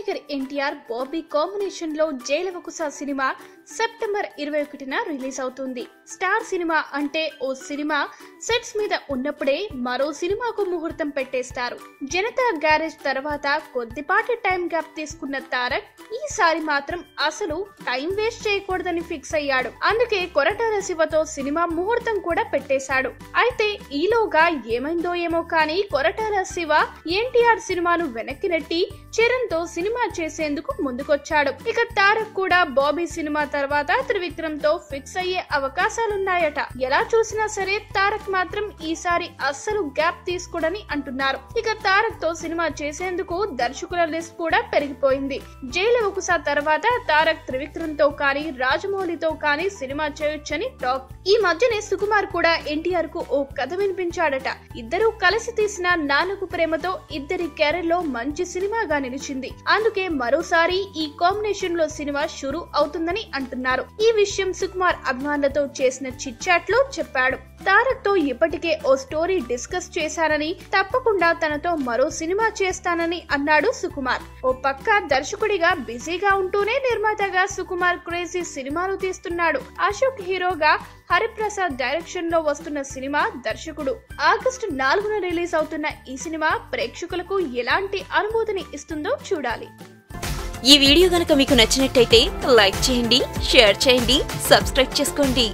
Tiger NTR Bobby combination లో Jai Lava Kusa cinema September 21న release అవుతుంది. Star cinema అంటే ఓ సినిమా సెట్స్ మీద ఉన్నప్పుడే మరో సినిమాకు ముహూర్తం పెట్టేస్తారు. జనతా గ్యారేజ్ తర్వాత కొద్దిపాటి టైం గ్యాప్ తీసుకున్న తారక్ ఈసారి మాత్రం అసలు టైం వేస్ట్ చేయకూడదని ఫిక్స్ అయ్యాడు. అందుకే కొరటాల శివతో సినిమా ముహూర్తం కూడా పెట్టేశాడు. అయితే ఈలోగా ఏమైందో ఏమో కానీ కొరటాల శివ ఎన్టీఆర్ సినిమాను వెనక్కి నెట్టి చరణ్ తో సినిమా చేసేందుకు ముందుకొచ్చాడు. ఇక తారక్ కూడా బాబీ సినిమా తర్వాత త్రివిక్రమ్ తో ఫిక్స్ అయ్యే అవకాశాలున్నాయట. ఎలా చూసినా సరే తారక్ మాత్రం ఈసారి అస్సలు గ్యాప్ తీసుకోడని అంటున్నారు. ఇక తారక్ తో సినిమా చేసేందుకు దర్శకుల లిస్ట్ కూడా పెరిగిపోయింది. జైలవకుశ తర్వాత తారక్ త్రివిక్రమ్ తో కానీ రాజమౌళితో కానీ సినిమా చేయొచ్చని టాక్. ఈ మధ్యనే సుకుమార్ కూడా ఎన్టీఆర్ కు ఓ కథ వినిపించాడట. ఇద్దరు కలిసి తీసిన నాలుగు ప్రేమతో ఇద్దరి కెరీర్ లో మంచి సినిమాగా నిలిచింది. అందుకే మరోసారి ఈ కాంబినేషన్ లో సినిమా షురూ అవుతుందని అంటున్నారు. ఈ విషయం సుకుమార్ అభిమానులతో చేసిన చిట్ చాట్ లో చెప్పాడు. తారక్ తో ఇప్పటికే ఓ స్టోరీ డిస్కస్ చేశానని, తప్పకుండా తనతో మరో సినిమా చేస్తానని అన్నాడు సుకుమార్. ఓ పక్క దర్శకుడిగా బిజీగా ఉంటూనే నిర్మాతగా సుకుమార్ క్రేజీ సినిమాలు తీస్తున్నాడు. అశోక్ హీరోగా, హరిప్రసాద్ డైరెక్షన్ లో వస్తున్న సినిమా దర్శకుడు. ఆగస్టు 4న రిలీజ్ అవుతున్న ఈ సినిమా ప్రేక్షకులకు ఎలాంటి అనుభూతిని ఇస్తుందో చూడాలి. ఈ వీడియో గనుక మీకు నచ్చినట్టయితే లైక్ చేయండి, షేర్ చేయండి, సబ్స్క్రైబ్ చేసుకోండి.